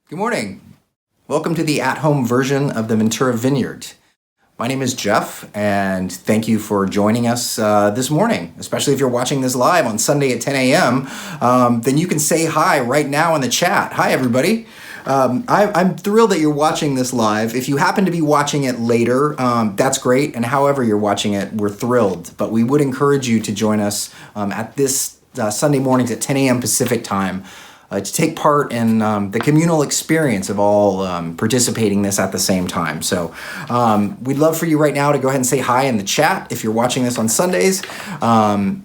Good morning. Welcome to the at-home version of the Ventura Vineyard. My name is Jeff, and thank you for joining us this morning, especially if you're watching this live on Sunday at 10 a.m. Then you can say hi right now in the chat. Hi, everybody. I'm thrilled that you're watching this live. If you happen to be watching it later, that's great, and however you're watching it, we're thrilled. But we would encourage you to join us at this Sunday mornings at 10 a.m. Pacific time to take part in the communal experience of all participating in this at the same time. So we'd love for you right now to go ahead and say hi in the chat if you're watching this on Sundays.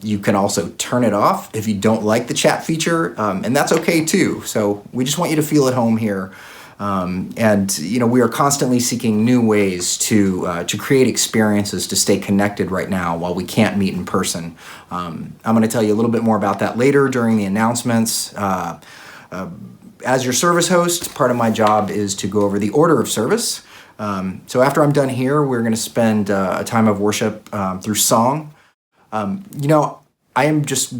You can also turn it off if you don't like the chat feature, and that's okay too. So we just want you to feel at home here. And we are constantly seeking new ways to create experiences to stay connected right now while we can't meet in person. I'm going to tell you a little bit more about that later during the announcements. As your service host, part of my job is to go over the order of service. So after I'm done here, we're going to spend a time of worship through song. I am just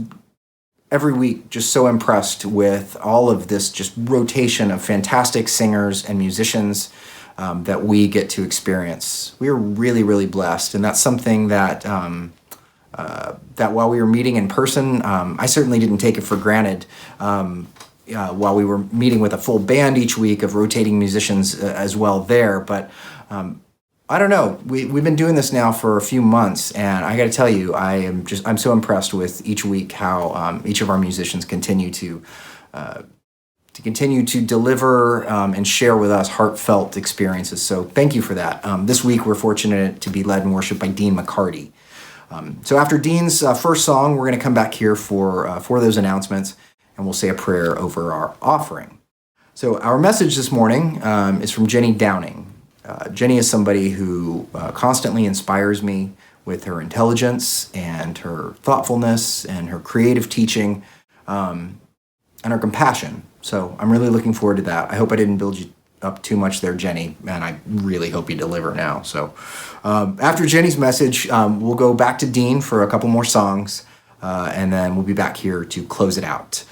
every week just so impressed with all of this just rotation of fantastic singers and musicians that we get to experience. We are really, really blessed, and that's something that that while we were meeting in person, I certainly didn't take it for granted. While we were meeting with a full band each week of rotating musicians as well there, but I don't know. We've been doing this now for a few months, and I got to tell you, I'm so impressed with each week how each of our musicians continue to deliver and share with us heartfelt experiences. So thank you for that. This week we're fortunate to be led in worship by Dean McCarty. So after Dean's first song, we're going to come back here for those announcements, and we'll say a prayer over our offering. So our message this morning is from Gini Downing. Jenny is somebody who constantly inspires me with her intelligence and her thoughtfulness and her creative teaching and her compassion. So I'm really looking forward to that. I hope I didn't build you up too much there, Jenny, and I really hope you deliver now. So after Jenny's message, we'll go back to Dean for a couple more songs, and then we'll be back here to close it out.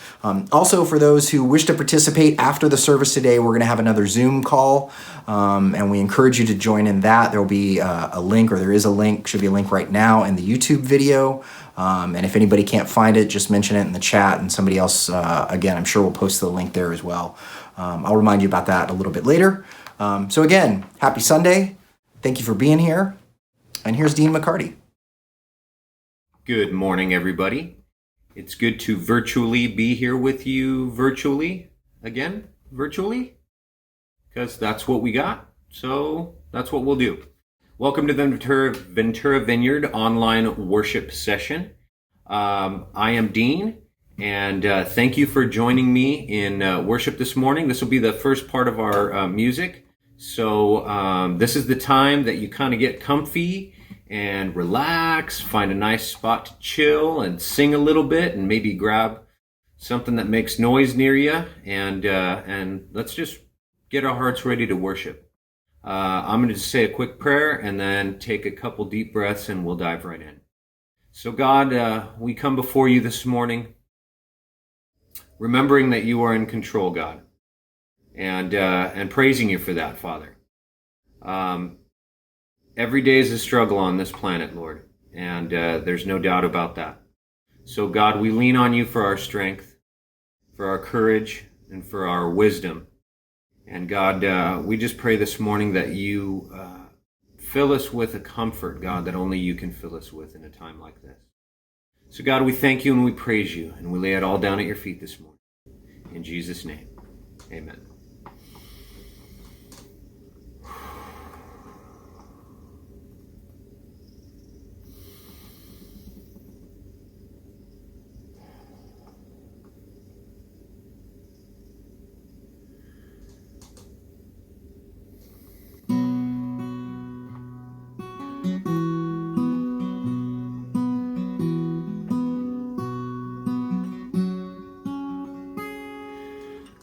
Also, for those who wish to participate after the service today, we're going to have another Zoom call, and we encourage you to join in that. There will be a link, or there is a link, should be a link right now in the YouTube video. And if anybody can't find it, just mention it in the chat, and somebody else, again, I'm sure will post the link there as well. I'll remind you about that a little bit later. So again, happy Sunday. Thank you for being here. And here's Dean McCarty. Good morning, everybody. It's good to virtually be here with you virtually, because that's what we got. So that's what we'll do. Welcome to the Ventura Vineyard online worship session. I am Dean, and thank you for joining me in worship this morning. This will be the first part of our music. So this is the time that you kind of get comfy and relax, find a nice spot to chill and sing a little bit, and maybe grab something that makes noise near you, and let's just get our hearts ready to worship. I'm going to say a quick prayer and then take a couple deep breaths, and we'll dive right in. So God, we come before you this morning, remembering that you are in control, God, and praising you for that, Father. Every day is a struggle on this planet, Lord, and there's no doubt about that. So, God, we lean on you for our strength, for our courage, and for our wisdom. And, God, we just pray this morning that you fill us with a comfort, God, that only you can fill us with in a time like this. So, God, we thank you and we praise you, and we lay it all down at your feet this morning. In Jesus' name, amen.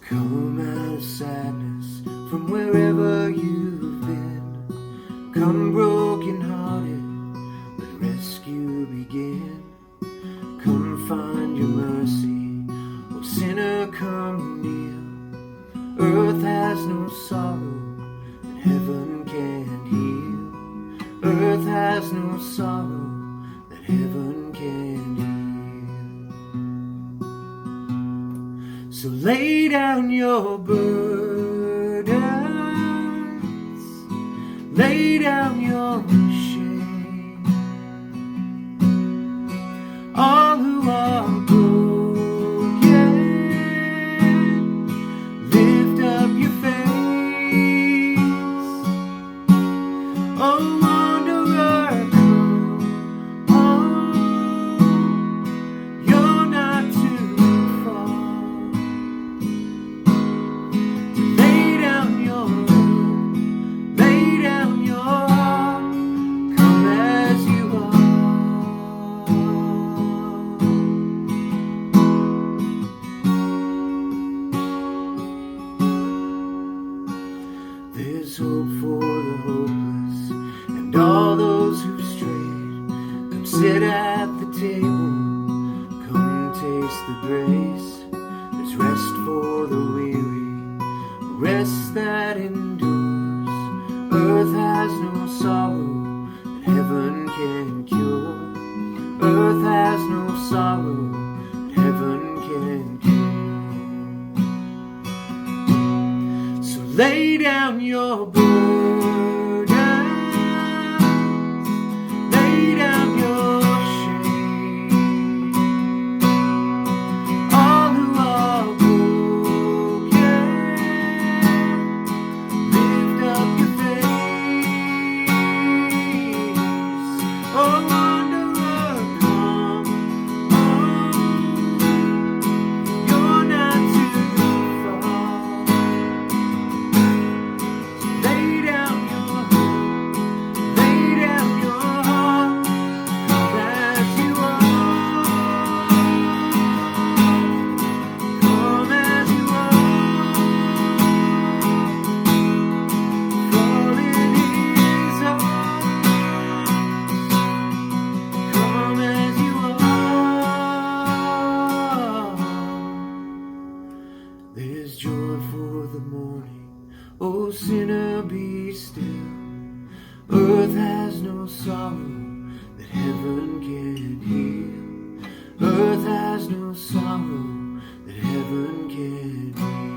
Come out of sadness from wherever you've been. Come broken hearted, let rescue begin. Come find your mercy, oh sinner, come kneel. Earth has has no sorrow that heaven can't heal. Earth has no sorrow that heaven can't heal. So lay down your burdens, lay down your shame. All who are broken, lift up your face. Oh, wanderer, come home. You're not too far to lay down your heart. Come as you are. There's hope for the hopeless and all those who've strayed. Come sit at the table, come taste the grace. There's rest for the weary, rest that endures. Earth has no sorrow that heaven can cure. Earth has no sorrow that heaven can cure. So lay down your burdens, lay down your shame. All who are broken, lift up your face. Oh, wanderer, come home. You're not too far. Lay down your heart. Come as you are. Come as you are. Fall in His arms. Come as you are. There's joy for the morning. Oh, sinner, be still. Earth has no sorrow that heaven can't heal. Earth has no sorrow that heaven can't heal.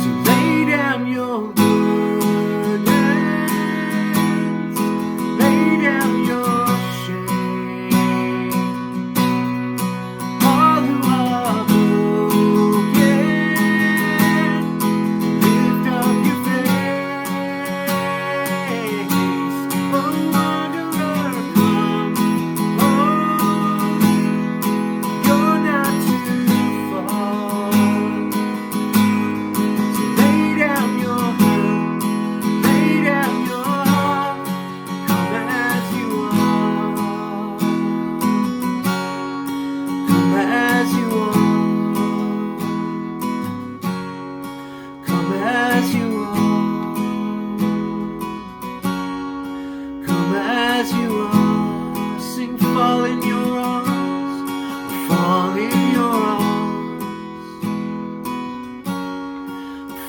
So lay down your burdens, lay down your shame. All who are broken, lift up your face. Oh, wanderer, come home. You're not too far. So lay down your heart. Come as you are. Come as you are. Come as you are. Come as you are. Sing, fall in your arms. Fall in your arms.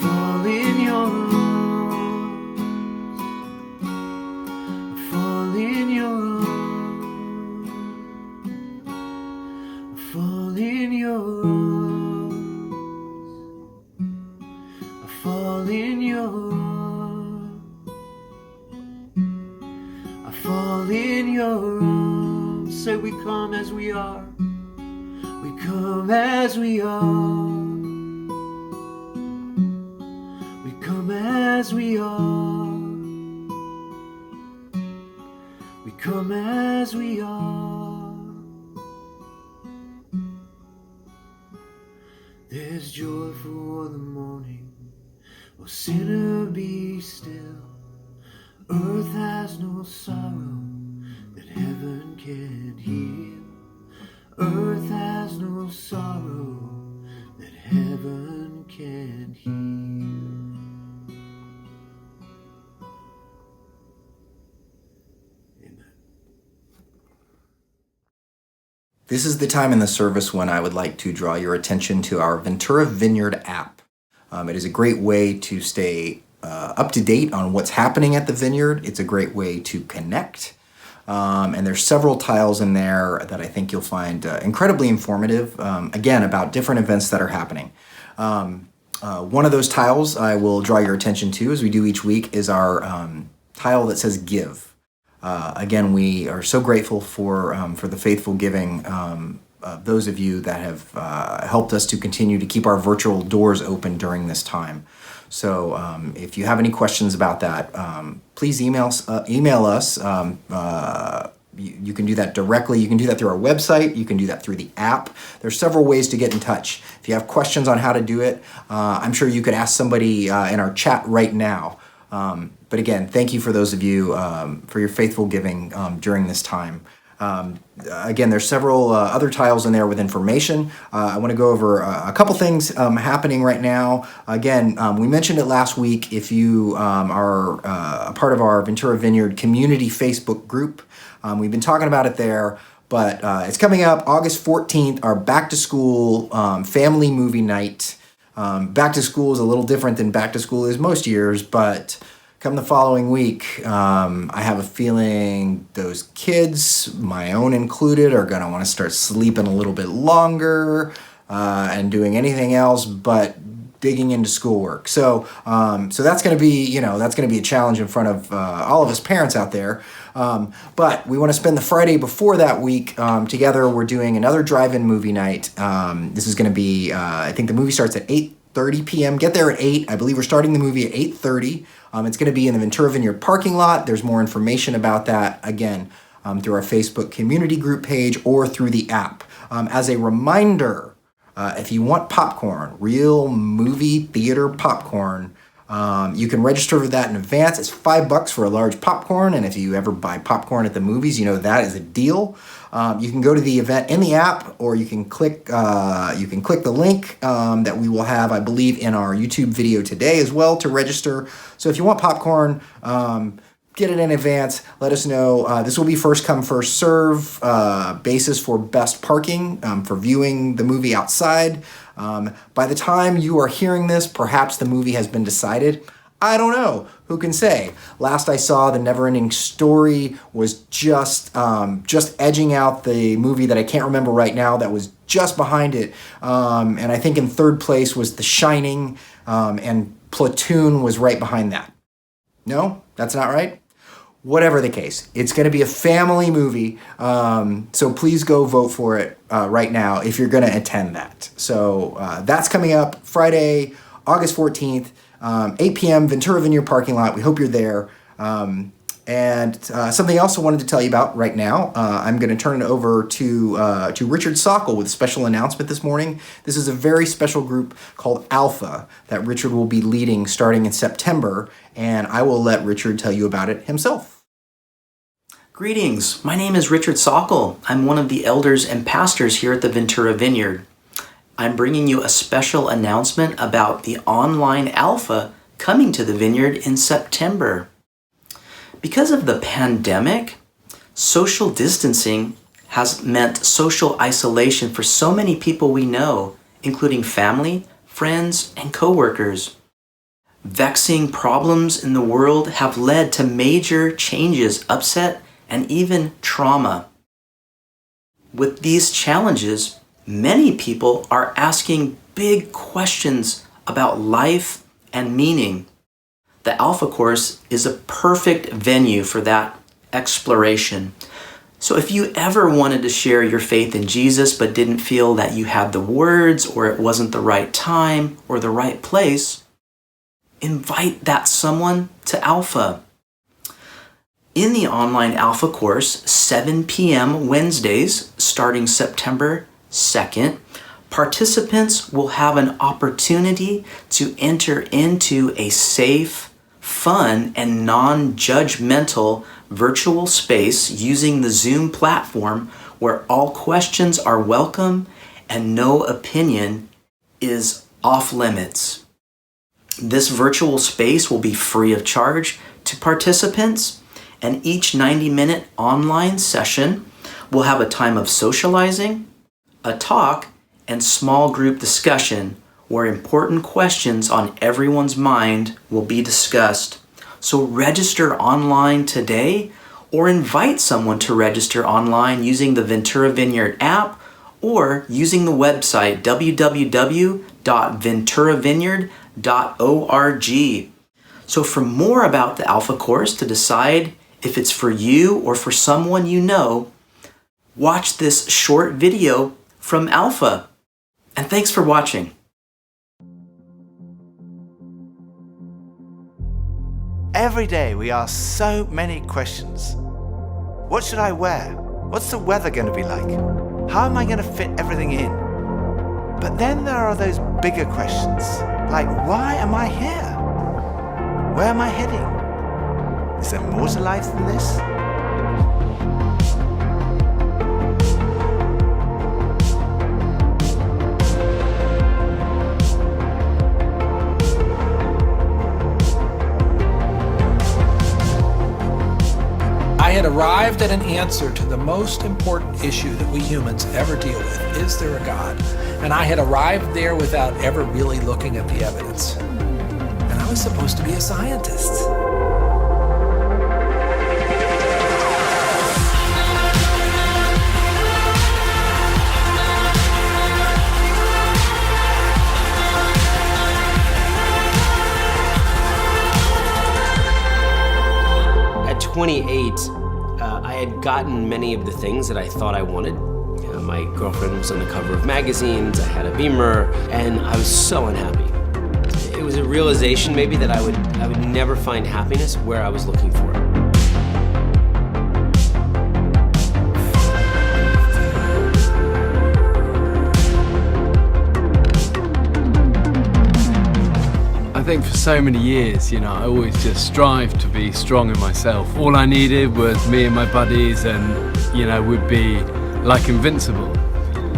Fall in your arms. Fall in your arms. Fall in your arms. I fall in your arms. I fall in your arms. Say, we come as we are. We come as we are. We come as we are. We come as we are. There's joy for the morning. Oh, sinner, be still. Earth has no sorrow that heaven can't heal. Earth has no sorrow that heaven can't heal. This is the time in the service when I would like to draw your attention to our Ventura Vineyard app. It is a great way to stay up to date on what's happening at the vineyard. It's a great way to connect. And there's several tiles in there that I think you'll find incredibly informative, again, about different events that are happening. One of those tiles I will draw your attention to, as we do each week, is our tile that says Give. Again, we are so grateful for the faithful giving of those of you that have helped us to continue to keep our virtual doors open during this time. So if you have any questions about that, please email us. You can do that directly. You can do that through our website. You can do that through the app. There's several ways to get in touch. If you have questions on how to do it, I'm sure you could ask somebody in our chat right now. But again, thank you for those of you for your faithful giving during this time. Again, there's several other tiles in there with information. I want to go over a couple things happening right now. Again, we mentioned it last week. If you are a part of our Ventura Vineyard community Facebook group, we've been talking about it there, but it's coming up August 14th, our back to school family movie night. Back to school is a little different than back to school is most years, but come the following week, I have a feeling those kids, my own included, are going to want to start sleeping a little bit longer and doing anything else but digging into schoolwork. So that's going to be, that's going to be a challenge in front of all of us parents out there. But we want to spend the Friday before that week together. We're doing another drive-in movie night. This is going to be, I think the movie starts at 8:30 p.m. Get there at 8. I believe we're starting the movie at 8:30. It's going to be in the Ventura Vineyard parking lot. There's more information about that, again, through our Facebook community group page or through the app. As a reminder, if you want popcorn, real movie theater popcorn, you can register for that in advance. It's $5 for a large popcorn, and if you ever buy popcorn at the movies, you know that is a deal. You can go to the event in the app, or you can click the link that we will have, I believe, in our YouTube video today as well to register. So if you want popcorn, get it in advance. Let us know. This will be first come, first serve basis for best parking for viewing the movie outside. By the time you are hearing this, perhaps the movie has been decided. I don't know. Who can say? Last I saw, The Neverending Story was just edging out the movie that I can't remember right now that was just behind it. And I think in third place was The Shining, and Platoon was right behind that. No, that's not right? Whatever the case, it's going to be a family movie, so please go vote for it right now if you're going to attend that. So that's coming up Friday, August 14th, 8 p.m., Ventura Vineyard parking lot. We hope you're there. And something else I wanted to tell you about right now, I'm going to turn it over to Richard Sockel with a special announcement this morning. This is a very special group called Alpha that Richard will be leading starting in September, and I will let Richard tell you about it himself. Greetings, my name is Richard Sockel. I'm one of the elders and pastors here at the Ventura Vineyard. I'm bringing you a special announcement about the online Alpha coming to the Vineyard in September. Because of the pandemic, social distancing has meant social isolation for so many people we know, including family, friends, and coworkers. Vexing problems in the world have led to major changes, upset, and even trauma. With these challenges, many people are asking big questions about life and meaning. The Alpha course is a perfect venue for that exploration. So if you ever wanted to share your faith in Jesus but didn't feel that you had the words, or it wasn't the right time or the right place, invite that someone to Alpha. In the online Alpha course, 7 p.m. Wednesdays, starting September 2nd, participants will have an opportunity to enter into a safe, fun, and non-judgmental virtual space using the Zoom platform where all questions are welcome and no opinion is off limits. This virtual space will be free of charge to participants, and each 90-minute online session We'll have a time of socializing, a talk, and small group discussion where important questions on everyone's mind will be discussed. So register online today or invite someone to register online using the Ventura Vineyard app or using the website www.venturavineyard.org. So for more about the Alpha course, to decide if it's for you or for someone you know, watch this short video from Alpha. And thanks for watching. Every day we ask so many questions. What should I wear? What's the weather going to be like? How am I going to fit everything in? But then there are those bigger questions, like why am I here? Where am I heading? Is there more to life than this? I had arrived at an answer to the most important issue that we humans ever deal with. Is there a God? And I had arrived there without ever really looking at the evidence. And I was supposed to be a scientist. At 28, I had gotten many of the things that I thought I wanted. My girlfriend was on the cover of magazines, I had a Beamer, and I was so unhappy. It was a realization maybe that I would never find happiness where I was looking for it. I think for so many years, I always just strived to be strong in myself. All I needed was me and my buddies and, we'd be like invincible.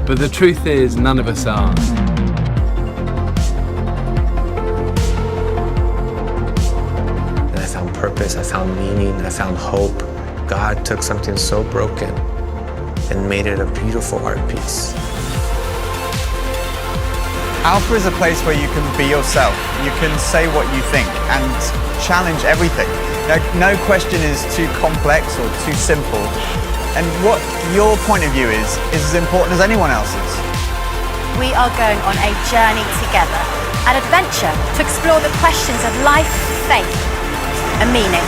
But the truth is, none of us are. And I found purpose, I found meaning, I found hope. God took something so broken and made it a beautiful art piece. Alpha is a place where you can be yourself. You can say what you think and challenge everything. No question is too complex or too simple. And what your point of view is as important as anyone else's. We are going on a journey together, an adventure to explore the questions of life, faith, and meaning.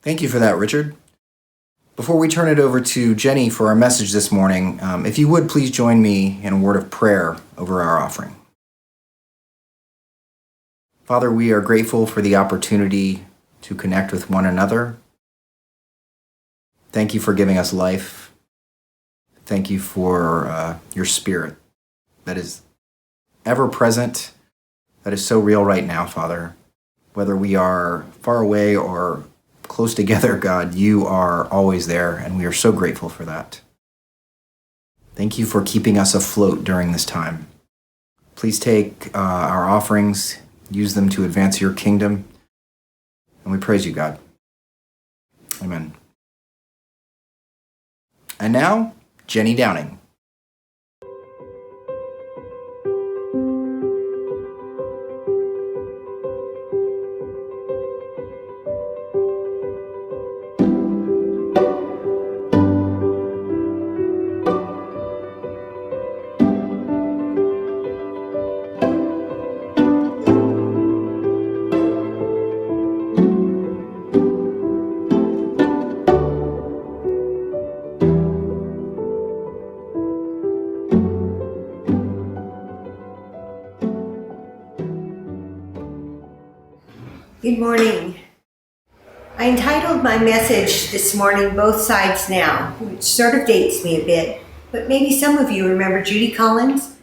Thank you for that, Richard. Before we turn it over to Jenny for our message this morning, if you would please join me in a word of prayer over our offering. Father, we are grateful for the opportunity to connect with one another. Thank you for giving us life. Thank you for your Spirit that is ever present, that is so real right now, Father. Whether we are far away or close together, God, you are always there, and we are so grateful for that. Thank you for keeping us afloat during this time. Please take our offerings, use them to advance your kingdom, and we praise you, God. Amen. And now, Gini Downing. Good morning. I entitled my message this morning, Both Sides Now, which sort of dates me a bit, but maybe some of you remember Judy Collins.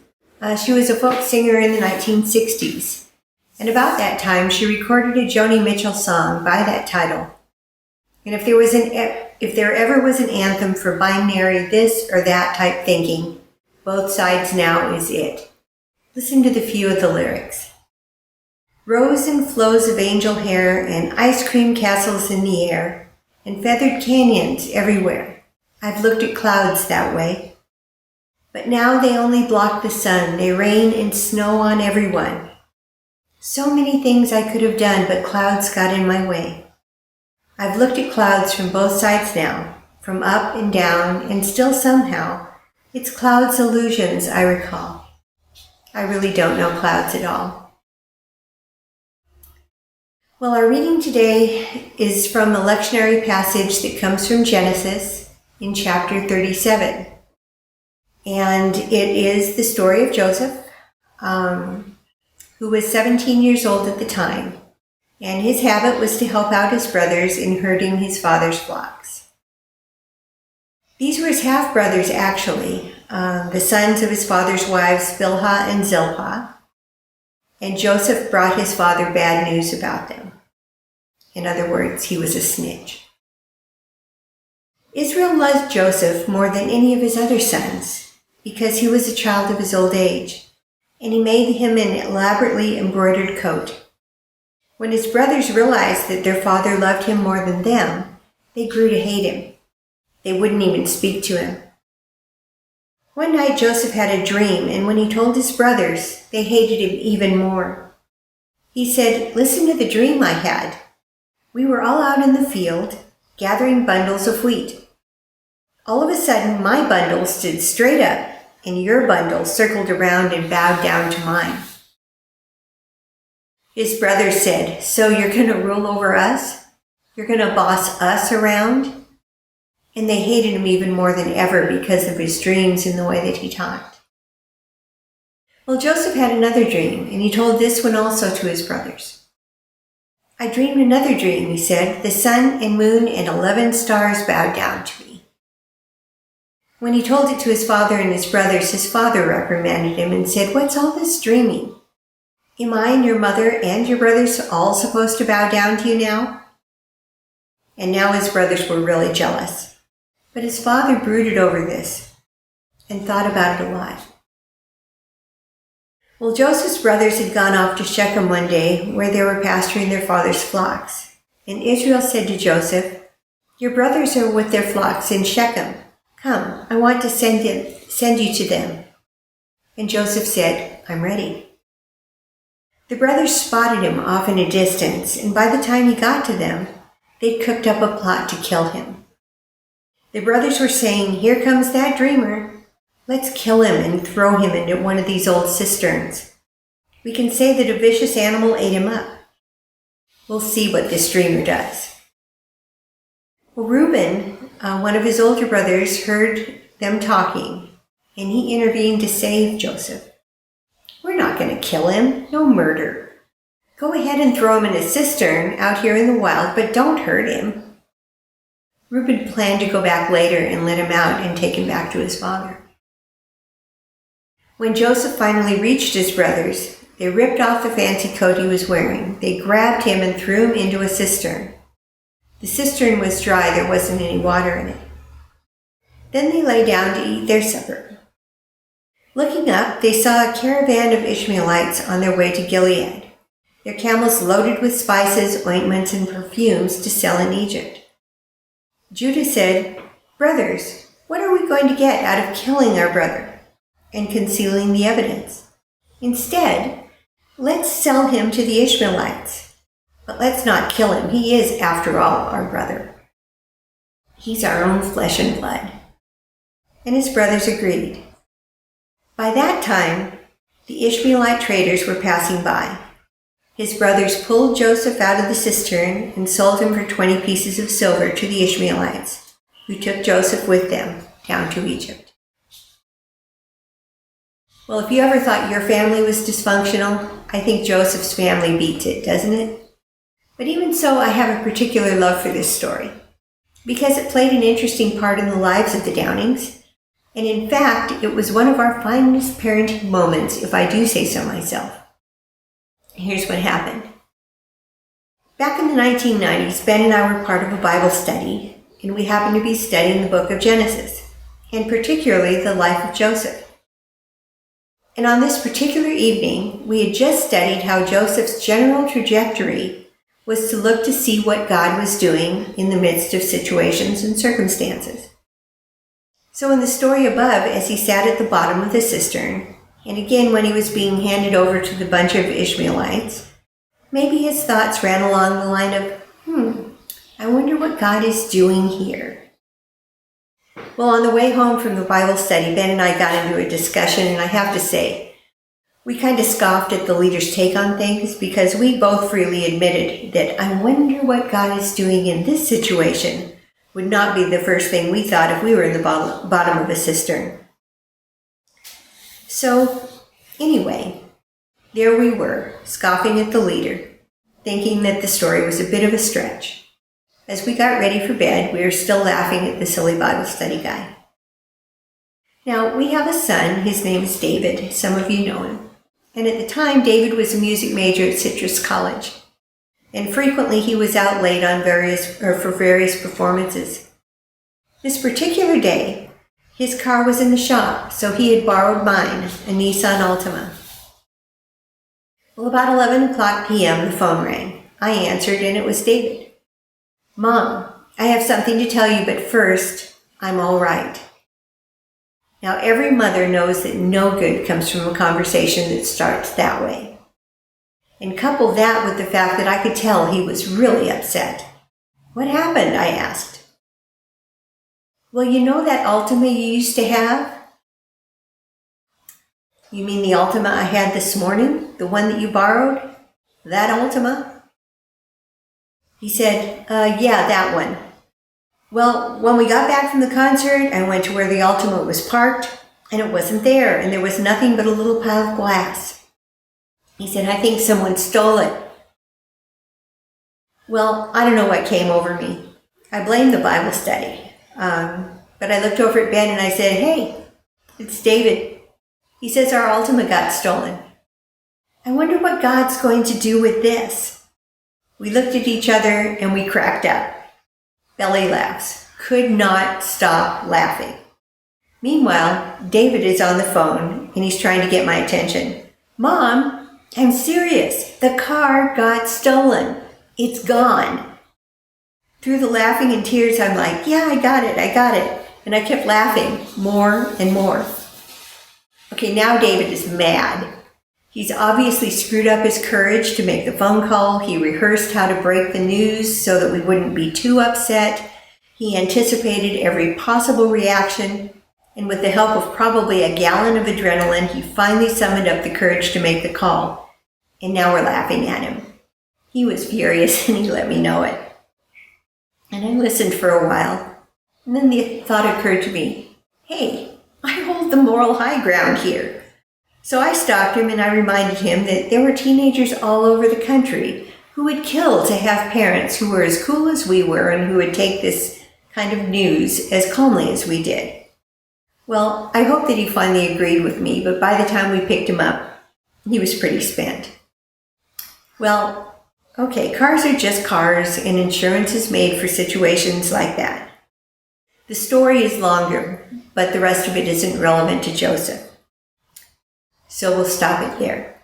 She was a folk singer in the 1960s. And about that time, she recorded a Joni Mitchell song by that title. And if there ever was an anthem for binary this or that type thinking, Both Sides Now is it. Listen to the few of the lyrics. Rows and flows of angel hair and ice cream castles in the air and feathered canyons everywhere. I've looked at clouds that way. But now they only block the sun. They rain and snow on everyone. So many things I could have done, but clouds got in my way. I've looked at clouds from both sides now, from up and down, and still somehow, it's clouds' illusions I recall. I really don't know clouds at all. Well, our reading today is from a lectionary passage that comes from Genesis in chapter 37. And it is the story of Joseph, who was 17 years old at the time. And his habit was to help out his brothers in herding his father's flocks. These were his half-brothers, actually, the sons of his father's wives, Bilhah and Zilpah. And Joseph brought his father bad news about them. In other words, he was a snitch. Israel loved Joseph more than any of his other sons because he was a child of his old age, and he made him an elaborately embroidered coat. When his brothers realized that their father loved him more than them, they grew to hate him. They wouldn't even speak to him. One night Joseph had a dream, and when he told his brothers, they hated him even more. He said, "Listen to the dream I had. We were all out in the field, gathering bundles of wheat. All of a sudden, my bundle stood straight up, and your bundle circled around and bowed down to mine." His brothers said, "So you're going to rule over us? You're going to boss us around?" And they hated him even more than ever because of his dreams and the way that he talked. Well, Joseph had another dream, and he told this one also to his brothers. "I dreamed another dream," he said. "The sun and moon and 11 stars bowed down to me." When he told it to his father and his brothers, his father reprimanded him and said, "What's all this dreaming? Am I and your mother and your brothers all supposed to bow down to you now?" And now his brothers were really jealous. But his father brooded over this and thought about it a lot. Well, Joseph's brothers had gone off to Shechem one day where they were pasturing their father's flocks. And Israel said to Joseph, "Your brothers are with their flocks in Shechem. Come, I want to send you to them." And Joseph said, "I'm ready." The brothers spotted him off in a distance, and by the time he got to them, they'd cooked up a plot to kill him. The brothers were saying, "Here comes that dreamer. Let's kill him and throw him into one of these old cisterns. We can say that a vicious animal ate him up. We'll see what this dreamer does." Well, Reuben, one of his older brothers, heard them talking, and he intervened to save Joseph. "We're not going to kill him. No murder. Go ahead and throw him in a cistern out here in the wild, but don't hurt him." Reuben planned to go back later and let him out and take him back to his father. When Joseph finally reached his brothers, they ripped off the fancy coat he was wearing. They grabbed him and threw him into a cistern. The cistern was dry. There wasn't any water in it. Then they lay down to eat their supper. Looking up, they saw a caravan of Ishmaelites on their way to Gilead, their camels loaded with spices, ointments, and perfumes to sell in Egypt. Judah said, "Brothers, what are we going to get out of killing our brother and concealing the evidence? Instead, let's sell him to the Ishmaelites. But let's not kill him. He is, after all, our brother. He's our own flesh and blood." And his brothers agreed. By that time, the Ishmaelite traders were passing by. His brothers pulled Joseph out of the cistern and sold him for 20 pieces of silver to the Ishmaelites, who took Joseph with them down to Egypt. Well, if you ever thought your family was dysfunctional, I think Joseph's family beats it, doesn't it? But even so, I have a particular love for this story, because it played an interesting part in the lives of the Downings, and in fact, it was one of our finest parenting moments, if I do say so myself. Here's what happened. Back in the 1990s, Ben and I were part of a Bible study, and we happened to be studying the book of Genesis, and particularly the life of Joseph. And on this particular evening, we had just studied how Joseph's general trajectory was to look to see what God was doing in the midst of situations and circumstances. So in the story above, as he sat at the bottom of the cistern, and again when he was being handed over to the bunch of Ishmaelites, maybe his thoughts ran along the line of, I wonder what God is doing here. Well, on the way home from the Bible study, Ben and I got into a discussion, and I have to say, we kind of scoffed at the leader's take on things because we both freely admitted that I wonder what God is doing in this situation would not be the first thing we thought if we were in the bottom of a cistern. So, anyway, there we were, scoffing at the leader, thinking that the story was a bit of a stretch. As we got ready for bed, we were still laughing at the silly Bible study guy. Now, we have a son. His name is David. Some of you know him. And at the time, David was a music major at Citrus College. And frequently, he was out late on for various performances. This particular day, his car was in the shop, so he had borrowed mine, a Nissan Altima. Well, about 11 o'clock p.m., the phone rang. I answered, and it was David. Mom, I have something to tell you, but first, I'm all right. Now, every mother knows that no good comes from a conversation that starts that way. And couple that with the fact that I could tell he was really upset. What happened? I asked. Well, you know that Altima you used to have? You mean the Altima I had this morning? The one that you borrowed? That Altima? He said, yeah, that one. Well, when we got back from the concert, I went to where the Altima was parked, and it wasn't there, and there was nothing but a little pile of glass. He said, I think someone stole it. Well, I don't know what came over me. I blamed the Bible study. But I looked over at Ben and I said, hey, it's David. He says our Altima got stolen. I wonder what God's going to do with this. We looked at each other and we cracked up. Belly laughs. Could not stop laughing. Meanwhile, David is on the phone and he's trying to get my attention. Mom, I'm serious. The car got stolen. It's gone. Through the laughing and tears, I'm like, yeah, I got it. And I kept laughing more and more. Okay, now David is mad. He's obviously screwed up his courage to make the phone call. He rehearsed how to break the news so that we wouldn't be too upset. He anticipated every possible reaction. And with the help of probably a gallon of adrenaline, he finally summoned up the courage to make the call. And now we're laughing at him. He was furious and he let me know it. And I listened for a while. And then the thought occurred to me, hey, I hold the moral high ground here. So I stopped him and I reminded him that there were teenagers all over the country who would kill to have parents who were as cool as we were and who would take this kind of news as calmly as we did. Well, I hope that he finally agreed with me, but by the time we picked him up, he was pretty spent. Well, okay, cars are just cars and insurance is made for situations like that. The story is longer, but the rest of it isn't relevant to Joseph. So we'll stop it there.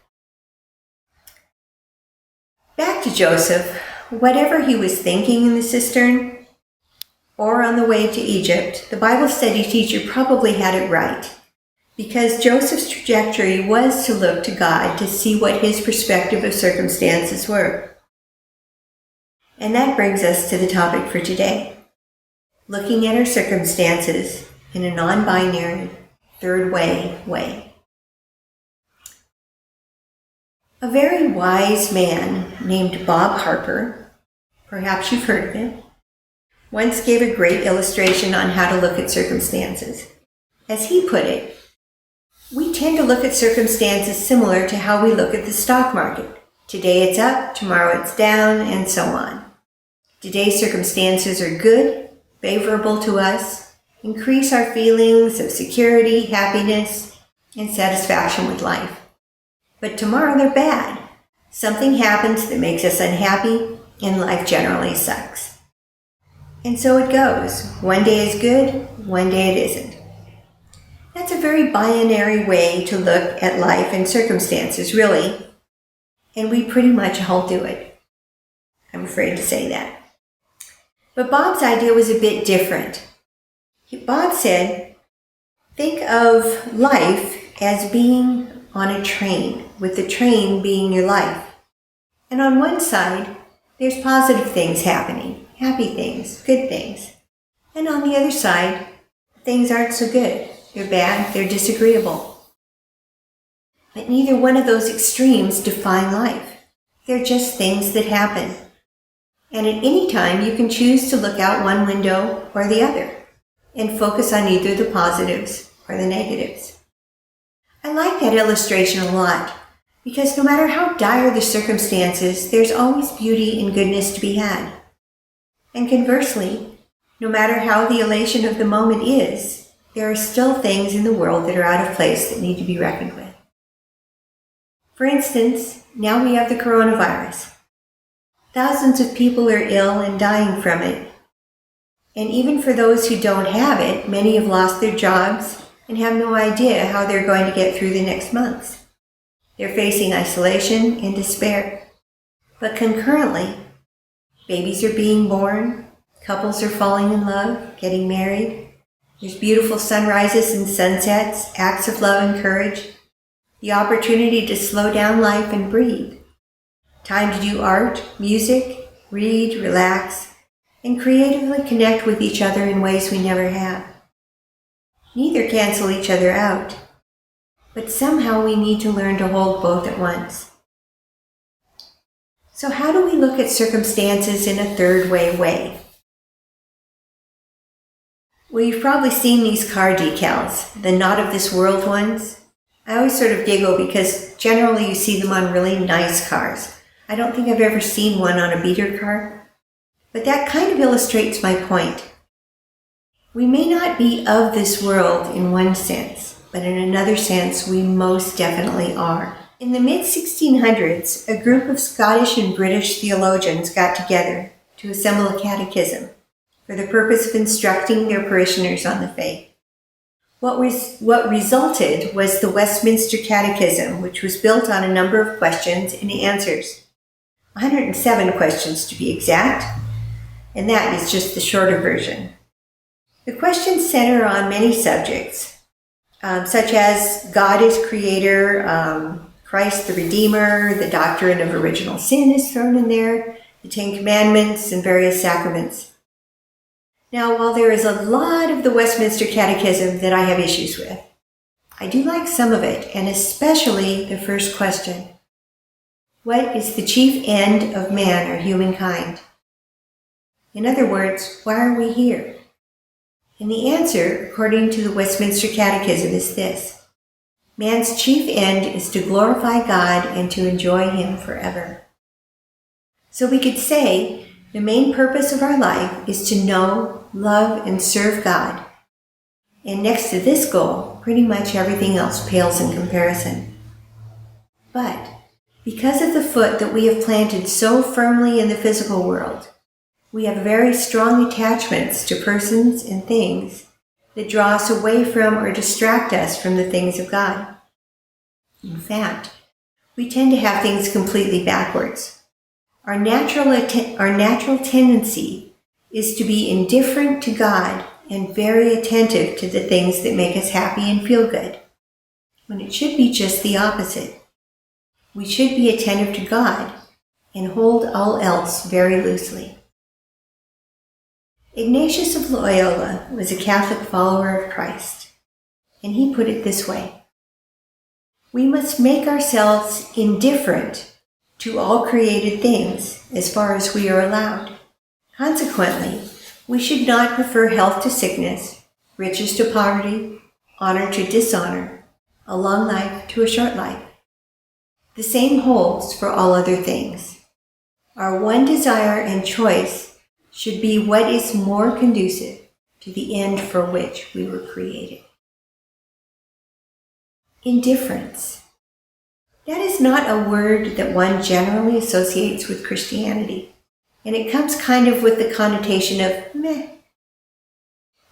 Back to Joseph. Whatever he was thinking in the cistern or on the way to Egypt, the Bible study teacher probably had it right, because Joseph's trajectory was to look to God to see what his perspective of circumstances were. And that brings us to the topic for today, looking at our circumstances in a non-binary, third way. A very wise man named Bob Harper, perhaps you've heard of him, once gave a great illustration on how to look at circumstances. As he put it, we tend to look at circumstances similar to how we look at the stock market. Today it's up, tomorrow it's down, and so on. Today's circumstances are good, favorable to us, increase our feelings of security, happiness, and satisfaction with life. But tomorrow they're bad. Something happens that makes us unhappy, and life generally sucks. And so it goes. One day is good, one day it isn't. That's a very binary way to look at life and circumstances, really. And we pretty much all do it. I'm afraid to say that. But Bob's idea was a bit different. Bob said, think of life as being on a train, with the train being your life. And on one side, there's positive things happening, happy things, good things. And on the other side, things aren't so good. They're bad, they're disagreeable. But neither one of those extremes define life. They're just things that happen. And at any time, you can choose to look out one window or the other and focus on either the positives or the negatives. I like that illustration a lot because no matter how dire the circumstances, there's always beauty and goodness to be had. And conversely, no matter how the elation of the moment is, there are still things in the world that are out of place that need to be reckoned with. For instance, now we have the coronavirus. Thousands of people are ill and dying from it. And even for those who don't have it, many have lost their jobs and have no idea how they're going to get through the next months. They're facing isolation and despair. But concurrently, babies are being born, couples are falling in love, getting married. There's beautiful sunrises and sunsets, acts of love and courage, the opportunity to slow down life and breathe. Time to do art, music, read, relax, and creatively connect with each other in ways we never have. Neither cancel each other out, but somehow we need to learn to hold both at once. So how do we look at circumstances in a third way? Well, you've probably seen these car decals, the not of this world ones. I always sort of giggle because generally you see them on really nice cars. I don't think I've ever seen one on a beater car, but that kind of illustrates my point. We may not be of this world in one sense, but in another sense we most definitely are. In the mid-1600s, a group of Scottish and British theologians got together to assemble a catechism for the purpose of instructing their parishioners on the faith. What resulted was the Westminster Catechism, which was built on a number of questions and answers. 107 questions to be exact, and that is just the shorter version. The questions center on many subjects, such as God is creator, Christ the Redeemer, the doctrine of original sin is thrown in there, the Ten Commandments, and various sacraments. Now, while there is a lot of the Westminster Catechism that I have issues with, I do like some of it, and especially the first question. What is the chief end of man or humankind? In other words, why are we here? And the answer, according to the Westminster Catechism, is this. Man's chief end is to glorify God and to enjoy Him forever. So we could say the main purpose of our life is to know, love, and serve God. And next to this goal, pretty much everything else pales in comparison. But because of the foot that we have planted so firmly in the physical world, we have very strong attachments to persons and things that draw us away from or distract us from the things of God. In fact, we tend to have things completely backwards. Our natural tendency is to be indifferent to God and very attentive to the things that make us happy and feel good, when it should be just the opposite. We should be attentive to God and hold all else very loosely. Ignatius of Loyola was a Catholic follower of Christ, and he put it this way. We must make ourselves indifferent to all created things as far as we are allowed. Consequently, we should not prefer health to sickness, riches to poverty, honor to dishonor, a long life to a short life. The same holds for all other things. Our one desire and choice should be what is more conducive to the end for which we were created. Indifference. That is not a word that one generally associates with Christianity, and it comes kind of with the connotation of meh.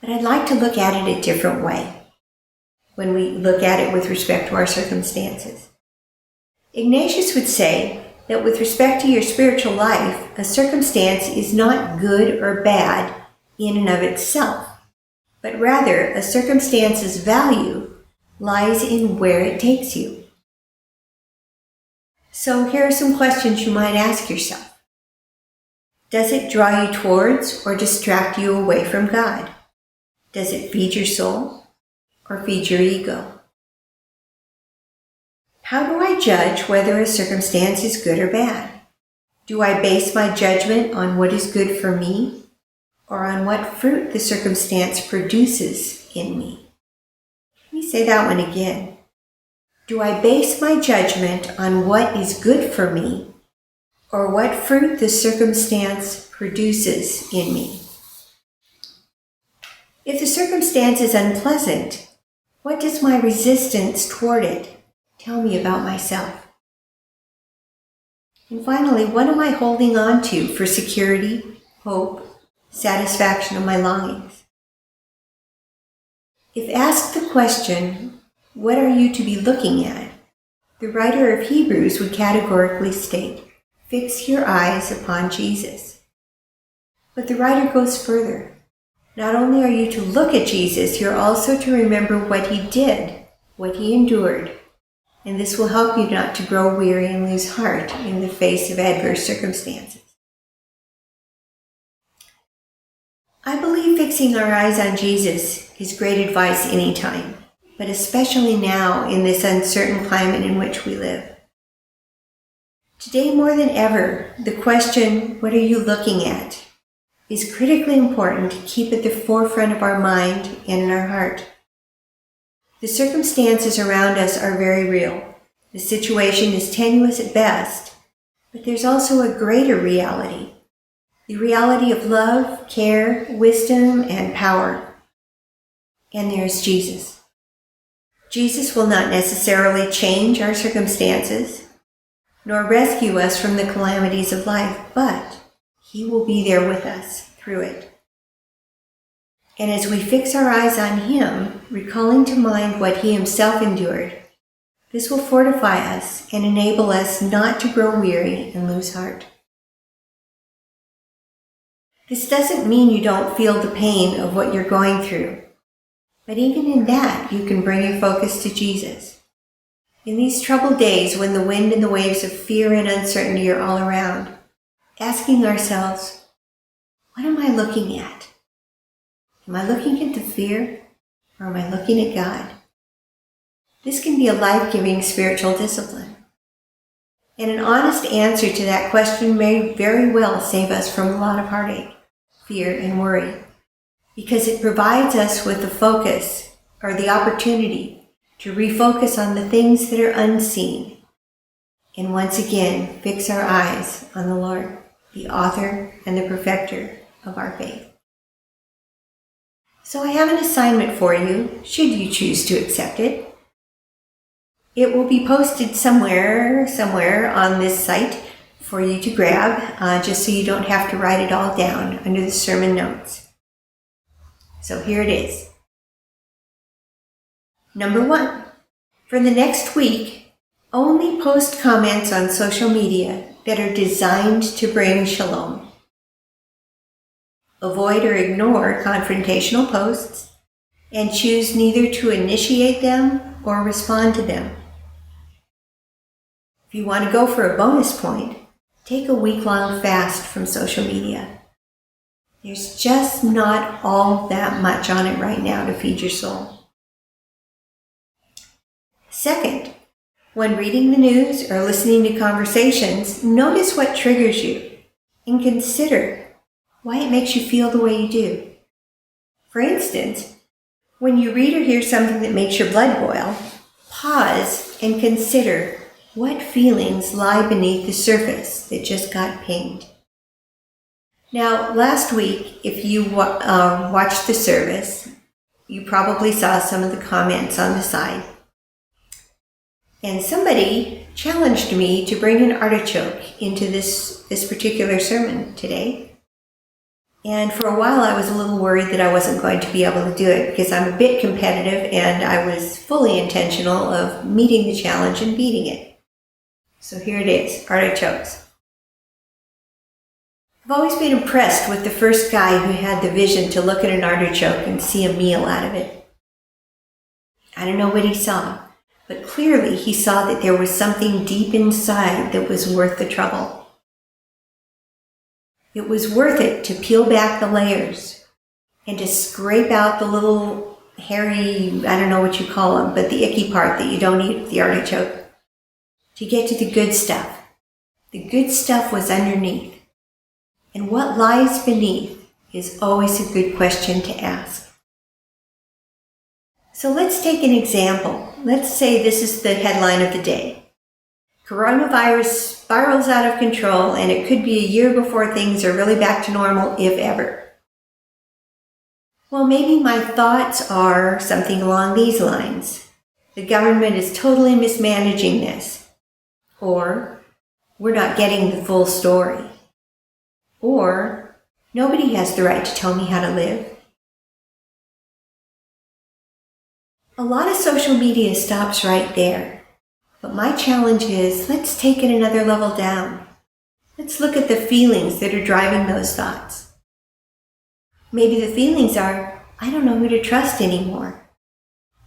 But I'd like to look at it a different way when we look at it with respect to our circumstances. Ignatius would say that with respect to your spiritual life, a circumstance is not good or bad in and of itself, but rather a circumstance's value lies in where it takes you. So here are some questions you might ask yourself. Does it draw you towards or distract you away from God? Does it feed your soul or feed your ego? How do I judge whether a circumstance is good or bad? Do I base my judgment on what is good for me or on what fruit the circumstance produces in me? Let me say that one again. Do I base my judgment on what is good for me or what fruit the circumstance produces in me? If the circumstance is unpleasant, what does my resistance toward it tell me about myself? And finally, what am I holding on to for security, hope, satisfaction of my longings? If asked the question, what are you to be looking at? The writer of Hebrews would categorically state, fix your eyes upon Jesus. But the writer goes further. Not only are you to look at Jesus, you're also to remember what he did, what he endured, and this will help you not to grow weary and lose heart in the face of adverse circumstances. I believe fixing our eyes on Jesus is great advice anytime, but especially now in this uncertain climate in which we live. Today more than ever, the question, what are you looking at, is critically important to keep at the forefront of our mind and in our heart. The circumstances around us are very real. The situation is tenuous at best, but there's also a greater reality, the reality of love, care, wisdom, and power. And there's Jesus. Jesus will not necessarily change our circumstances, nor rescue us from the calamities of life, but he will be there with us through it. And as we fix our eyes on him, recalling to mind what he himself endured, this will fortify us and enable us not to grow weary and lose heart. This doesn't mean you don't feel the pain of what you're going through, but even in that, you can bring your focus to Jesus. In these troubled days when the wind and the waves of fear and uncertainty are all around, asking ourselves, what am I looking at? Am I looking at the fear, or am I looking at God? This can be a life-giving spiritual discipline. And an honest answer to that question may very well save us from a lot of heartache, fear, and worry, because it provides us with the focus, or the opportunity, to refocus on the things that are unseen, and once again fix our eyes on the Lord, the author and the perfecter of our faith. So I have an assignment for you, should you choose to accept it. It will be posted somewhere on this site for you to grab, just so you don't have to write it all down under the sermon notes. So here it is. Number 1, for the next week, only post comments on social media that are designed to bring shalom. Avoid or ignore confrontational posts, and choose neither to initiate them or respond to them. If you want to go for a bonus point, take a week-long fast from social media. There's just not all that much on it right now to feed your soul. Second, when reading the news or listening to conversations, notice what triggers you and consider why it makes you feel the way you do. For instance, when you read or hear something that makes your blood boil, pause and consider what feelings lie beneath the surface that just got pinged. Now, last week, if you watched the service, you probably saw some of the comments on the side. And somebody challenged me to bring an artichoke into this particular sermon today. And for a while I was a little worried that I wasn't going to be able to do it because I'm a bit competitive and I was fully intentional of meeting the challenge and beating it. So here it is, artichokes. I've always been impressed with the first guy who had the vision to look at an artichoke and see a meal out of it. I don't know what he saw, but clearly he saw that there was something deep inside that was worth the trouble. It was worth it to peel back the layers and to scrape out the little hairy, I don't know what you call them, but the icky part that you don't eat with the artichoke, to get to the good stuff. The good stuff was underneath. And what lies beneath is always a good question to ask. So let's take an example. Let's say this is the headline of the day. Coronavirus spirals out of control, and it could be a year before things are really back to normal, if ever. Well, maybe my thoughts are something along these lines. The government is totally mismanaging this. Or, we're not getting the full story. Or, nobody has the right to tell me how to live. A lot of social media stops right there. But my challenge is, let's take it another level down. Let's look at the feelings that are driving those thoughts. Maybe the feelings are, I don't know who to trust anymore.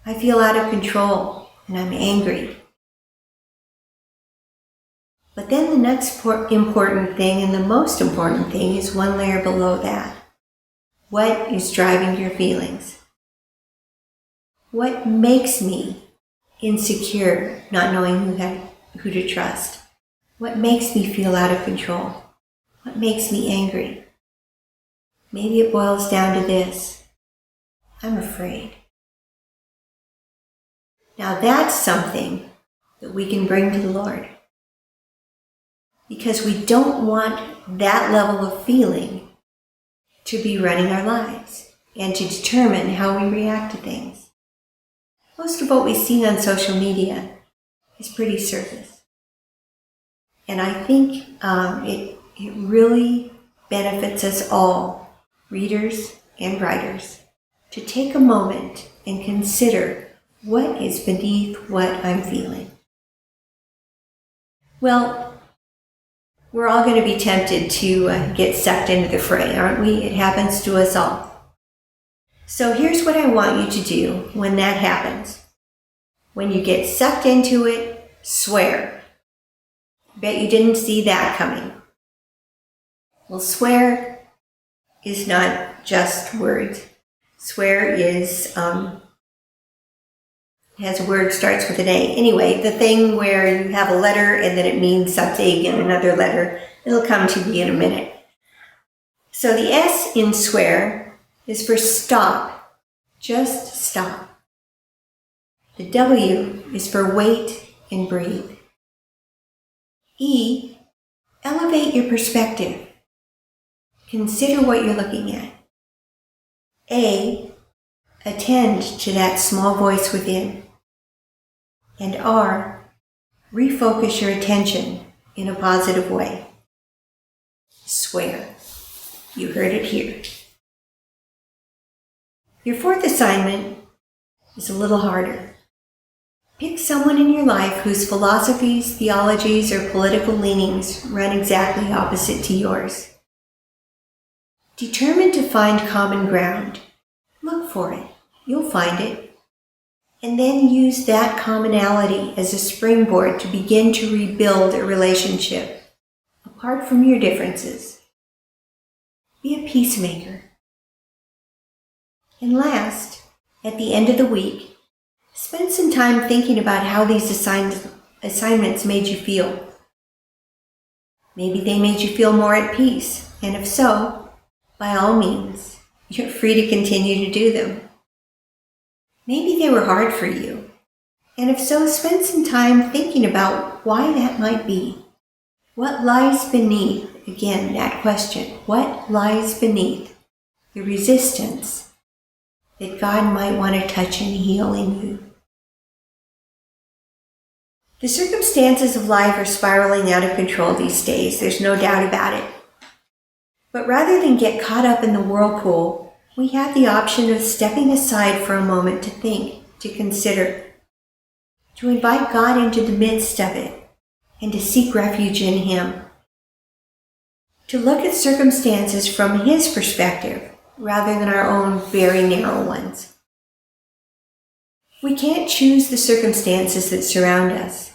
I feel out of control and I'm angry. But then the next important thing and the most important thing is one layer below that. What is driving your feelings? What makes me insecure, not knowing who to trust? What makes me feel out of control? What makes me angry? Maybe it boils down to this. I'm afraid. Now that's something that we can bring to the Lord. Because we don't want that level of feeling to be running our lives and to determine how we react to things. Most of what we see on social media is pretty surface. And I think it really benefits us all, readers and writers, to take a moment and consider what is beneath what I'm feeling. Well, we're all going to be tempted to get sucked into the fray, aren't we? It happens to us all. So here's what I want you to do when that happens. When you get sucked into it, swear. Bet you didn't see that coming. Well, swear is not just words. Swear is, has a word starts with an A. Anyway, the thing where you have a letter and then it means something in another letter. It'll come to me in a minute. So the S in swear is for stop. Just stop. The W is for wait and breathe. E, elevate your perspective. Consider what you're looking at. A, attend to that small voice within. And R, refocus your attention in a positive way. Swear. You heard it here. Your fourth assignment is a little harder. Pick someone in your life whose philosophies, theologies, or political leanings run exactly opposite to yours. Determine to find common ground. Look for it. You'll find it. And then use that commonality as a springboard to begin to rebuild a relationship, apart from your differences. Be a peacemaker. And last, at the end of the week, spend some time thinking about how these assignments made you feel. Maybe they made you feel more at peace, and if so, by all means, you're free to continue to do them. Maybe they were hard for you, and if so, spend some time thinking about why that might be. What lies beneath, again, that question, what lies beneath the resistance that God might want to touch and heal in you? The circumstances of life are spiraling out of control these days, there's no doubt about it. But rather than get caught up in the whirlpool, we have the option of stepping aside for a moment to think, to consider, to invite God into the midst of it, and to seek refuge in Him. To look at circumstances from His perspective, rather than our own very narrow ones. We can't choose the circumstances that surround us,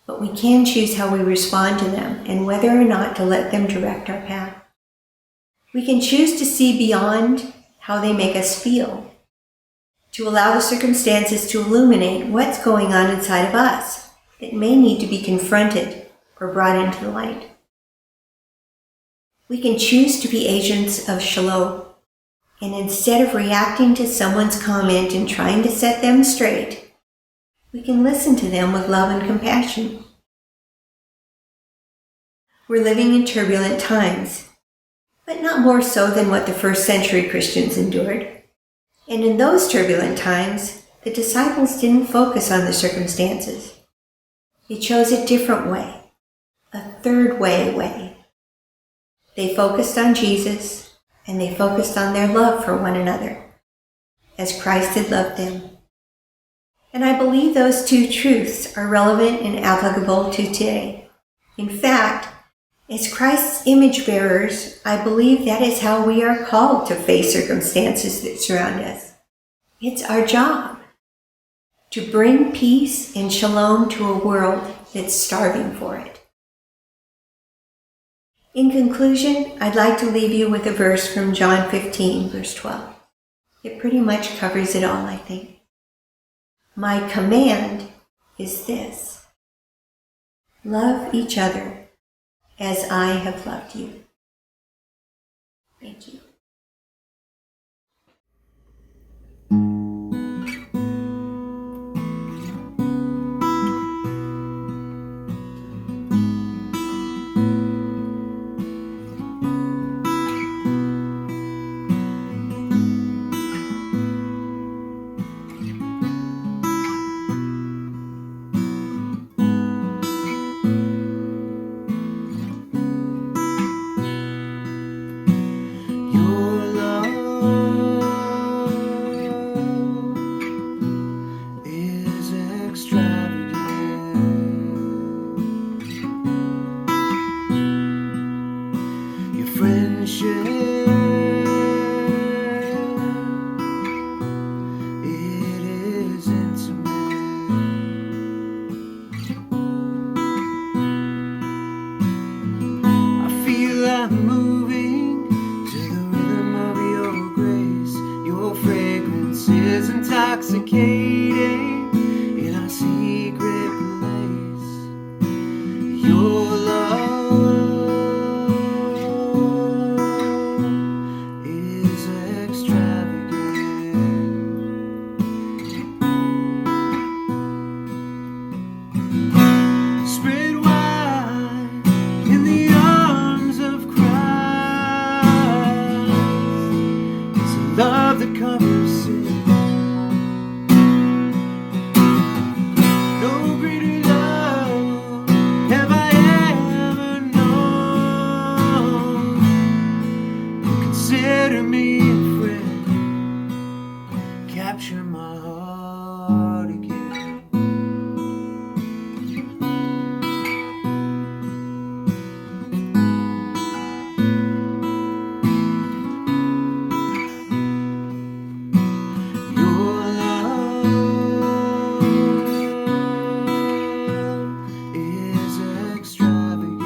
but we can choose how we respond to them and whether or not to let them direct our path. We can choose to see beyond how they make us feel, to allow the circumstances to illuminate what's going on inside of us that may need to be confronted or brought into the light. We can choose to be agents of shalom, and instead of reacting to someone's comment and trying to set them straight, we can listen to them with love and compassion. We're living in turbulent times, but not more so than what the first century Christians endured. And in those turbulent times, the disciples didn't focus on the circumstances. They chose a different way, a third way. They focused on Jesus, and they focused on their love for one another, as Christ had loved them. And I believe those two truths are relevant and applicable to today. In fact, as Christ's image bearers, I believe that is how we are called to face circumstances that surround us. It's our job to bring peace and shalom to a world that's starving for it. In conclusion, I'd like to leave you with a verse from John 15, verse 12. It pretty much covers it all, I think. My command is this: love each other as I have loved you. Thank you. Intoxicating in our secret place. Your love is extravagant. Spread wide in the arms of Christ. It's a love that covers sin. Consider me a friend, capture my heart again. Your love is extravagant.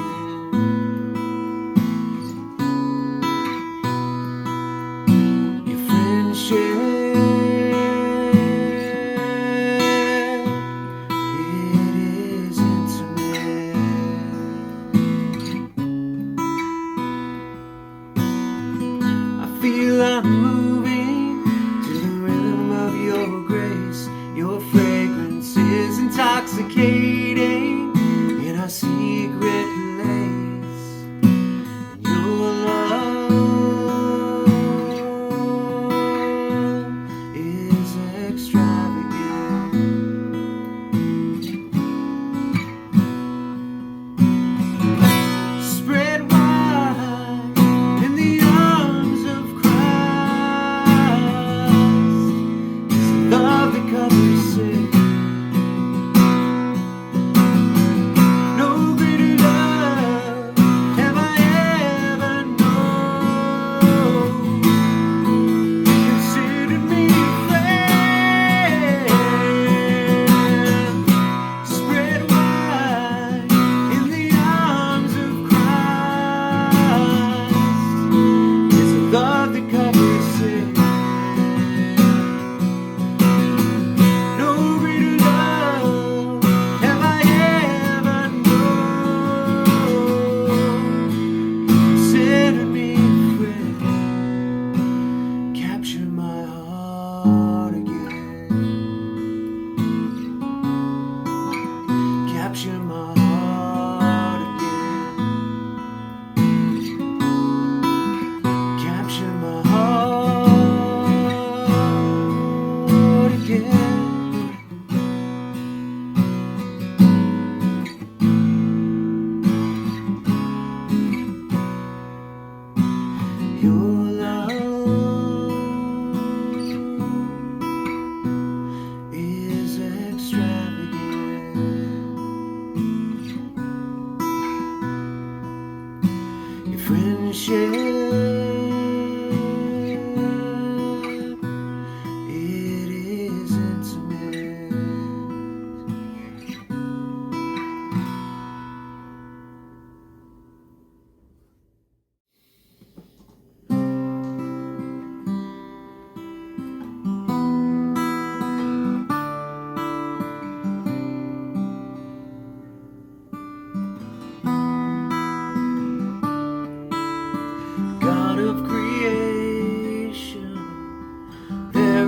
Feel I'm moving to the rhythm of your grace. Your fragrance is intoxicating in our secret place. And your love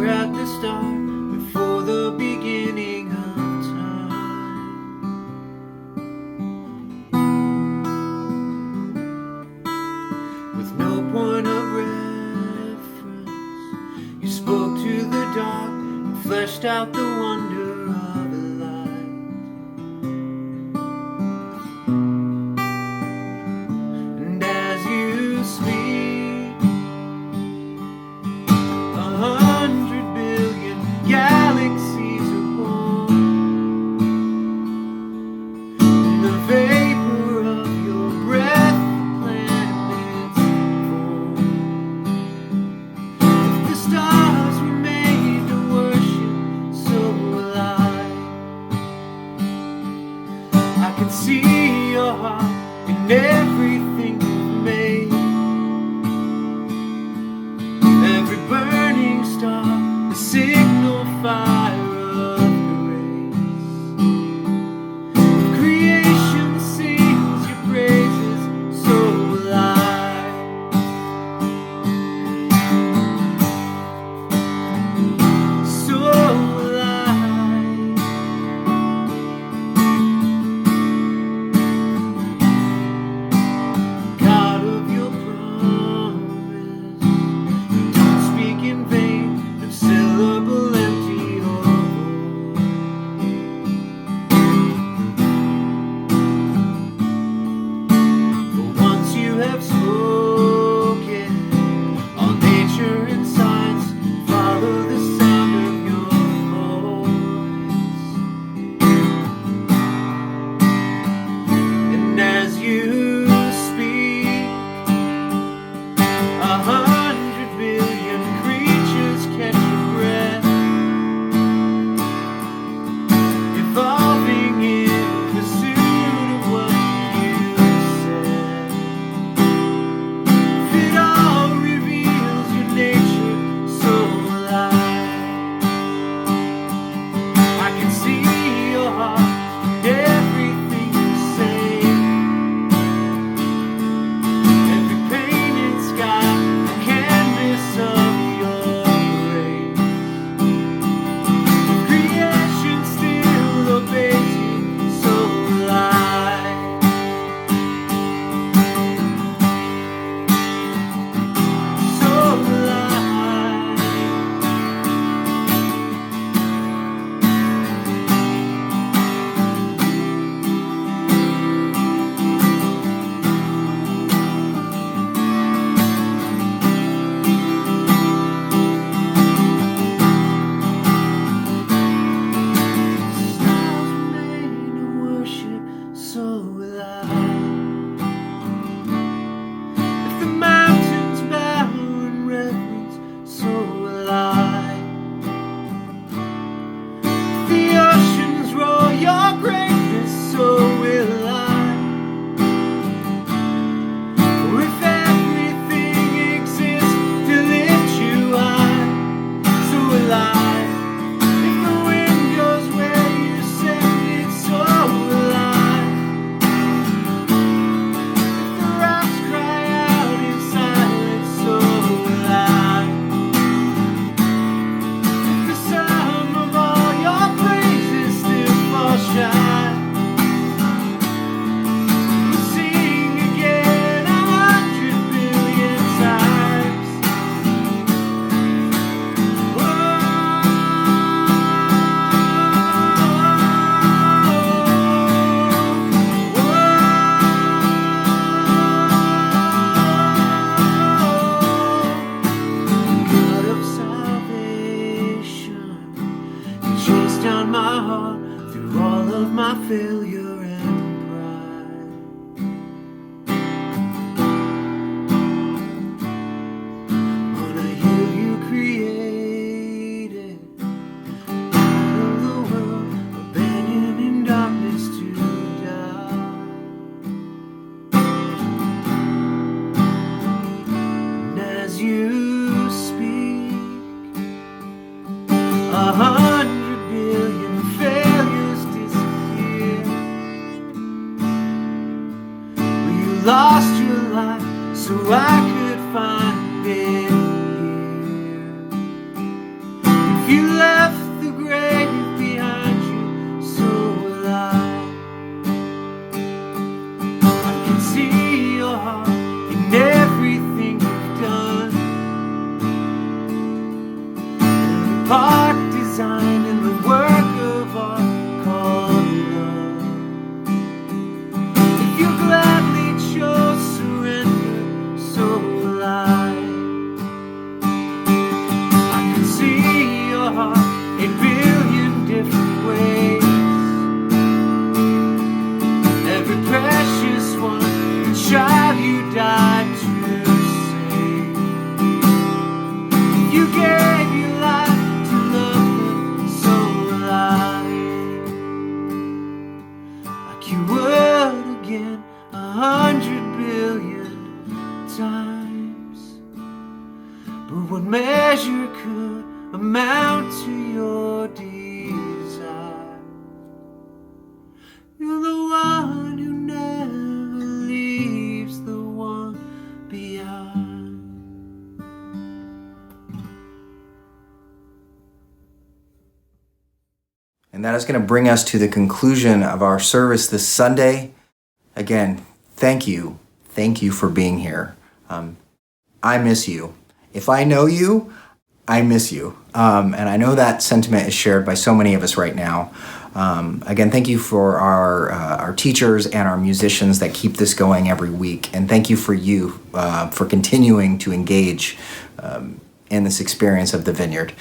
at the start, before the beginning of time. With no point of reference, you spoke to the dark and fleshed out the wonder of light. And as you speak, 100 billion galaxies are born. In the vapor of your breath, planets form. If the stars were made to worship, so will I can see your heart in everything you've made. Every burning star, the signal fire of grace. Creation sings your praises, so will I. So will I. God of your promise, you don't speak in vain, no syllable empty or void. For once you have spoken, all nature and science follow the sound of your voice. And as you speak, 100 billion creatures catch your breath, evolving in pursuit of what you said. If it all reveals your nature, so will I can see your heart in everything you say. Every painted sky, a canvas of your grace. Creation still obeys you, so will I. So will I. Stars were made to worship, so will I. If the mountains bow in reverence, so will I. If the oceans roar your greatness, so will I. For if everything exists to lift you high, so will I. If the wind goes where you send it, so will I. If the rocks cry out in silence, so will I. If the sum of all your praises still falls short, we'll sing again 100 billion times. God of salvation, you chase down my heart through all of my failure and pride. On a hill you created, out of the world, abandoned in darkness to die. And as you speak, 100 billion failures disappear. Well, you lost your life so I could find it here. part design in the work of art called love. If you gladly chose surrender, so will I. I can see your heart a billion different ways. Every precious one, the child you died to save. You gave your life to love them, so will I. Like you would again 100 billion times. But what measure could amount to your desire? You're the one who never leaves the one behind. And that is going to bring us to the conclusion of our service this Sunday. Again, thank you. Thank you for being here. I miss you. If I know you, I miss you. And I know that sentiment is shared by so many of us right now. Again, thank you for our teachers and our musicians that keep this going every week. And thank you for continuing to engage in this experience of the Vineyard.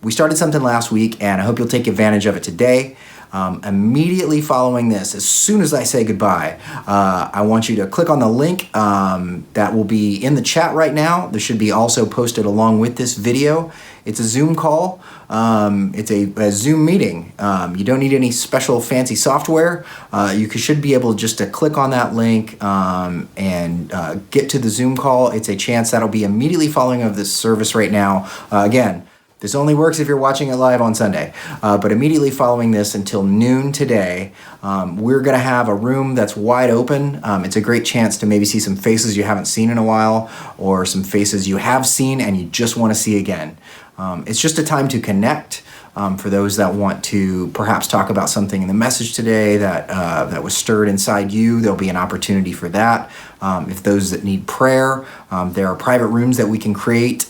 We started something last week, and I hope you'll take advantage of it today. Immediately following this, as soon as I say goodbye, I want you to click on the link that will be in the chat right now. There should be also posted along with this video. It's a Zoom call. It's a Zoom meeting. You don't need any special fancy software. You should be able just to click on that link and get to the Zoom call. It's a chance that'll be immediately following of this service right now. Again, this only works if you're watching it live on Sunday, but immediately following this until noon today, we're going to have a room that's wide open. It's a great chance to maybe see some faces you haven't seen in a while, or some faces you have seen and you just want to see again. It's just a time to connect. For those that want to perhaps talk about something in the message today that was stirred inside you, there'll be an opportunity for that. If those that need prayer, there are private rooms that we can create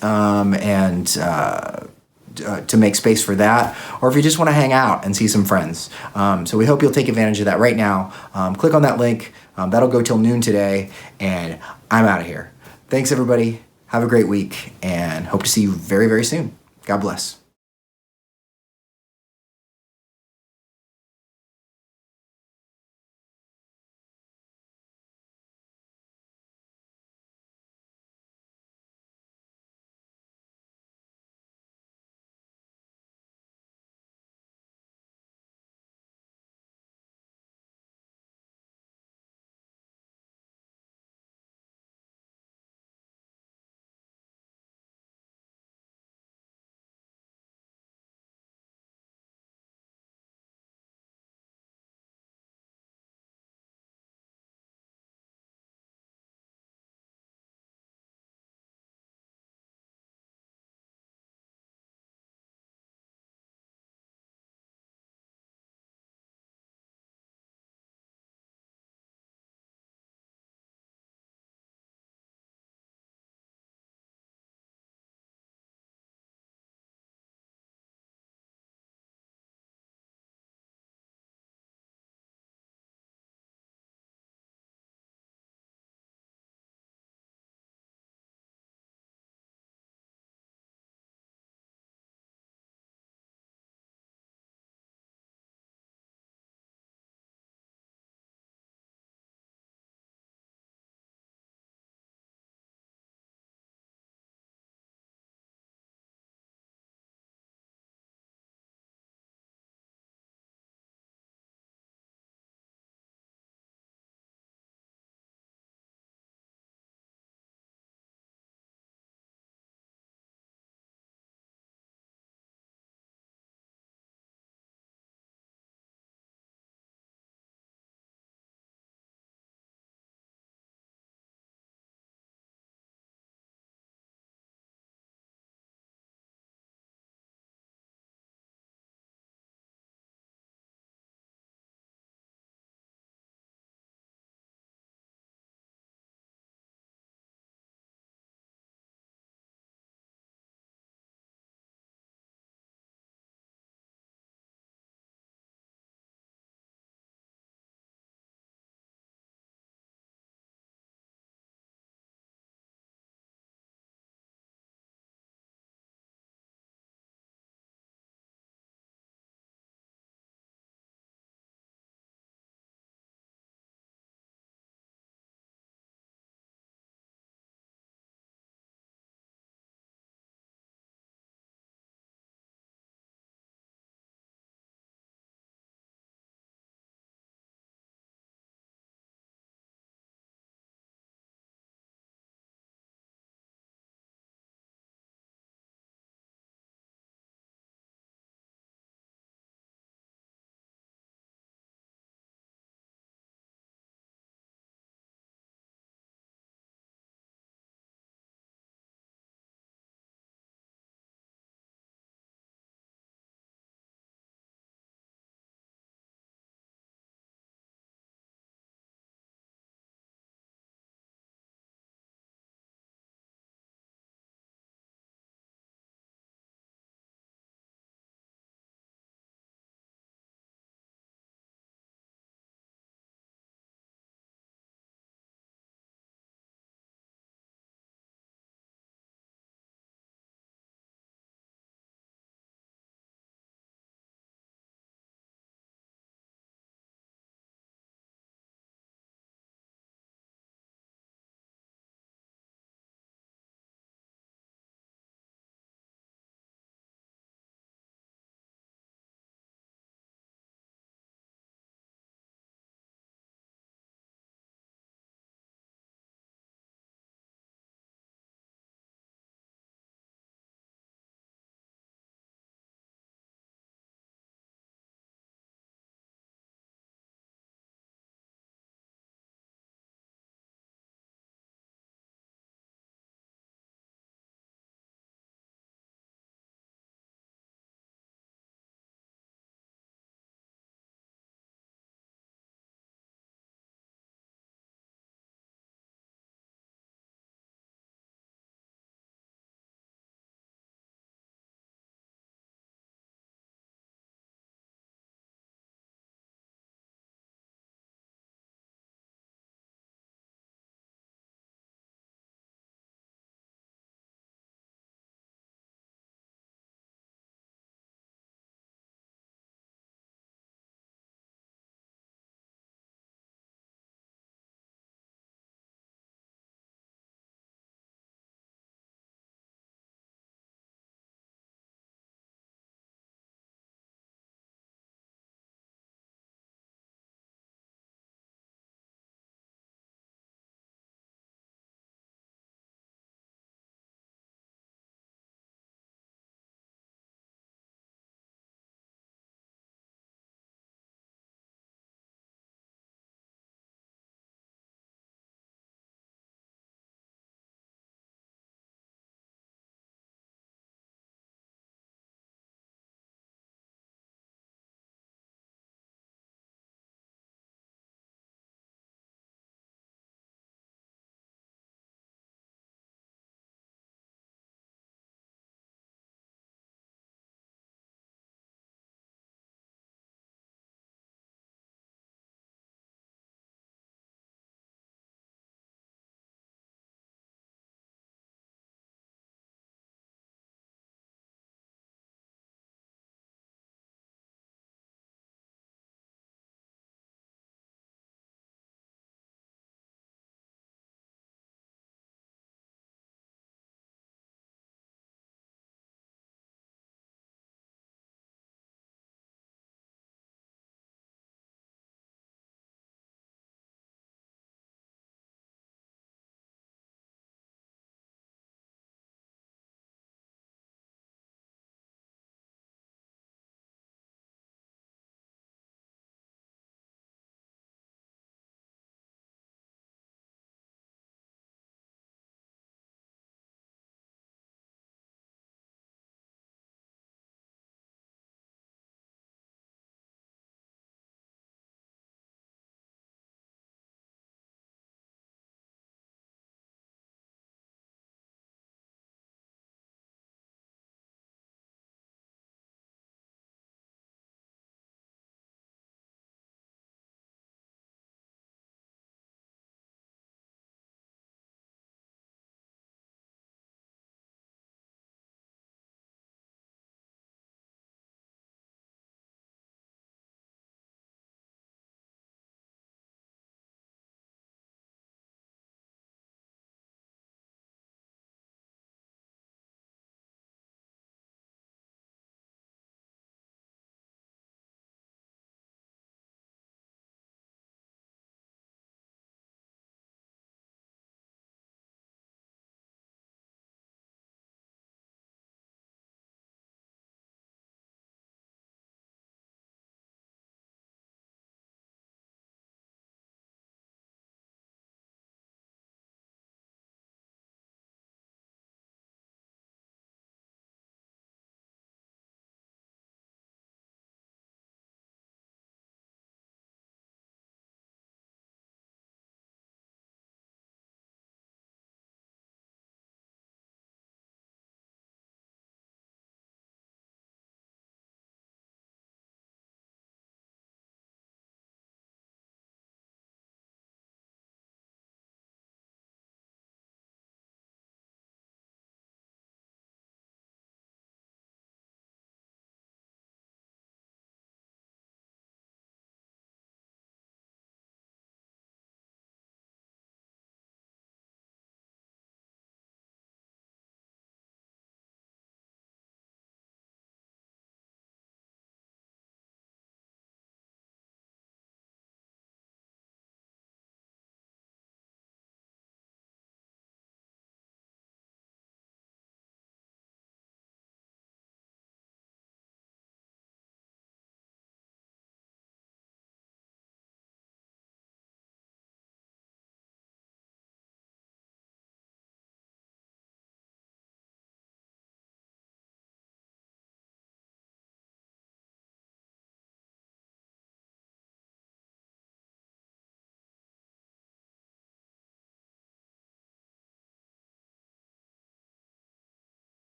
to make space for that, or if you just want to hang out and see some friends. So we hope you'll take advantage of that right now. Click on that link. That'll go till noon today, and I'm out of here. Thanks, everybody. Have a great week, and hope to see you very, very soon. God bless.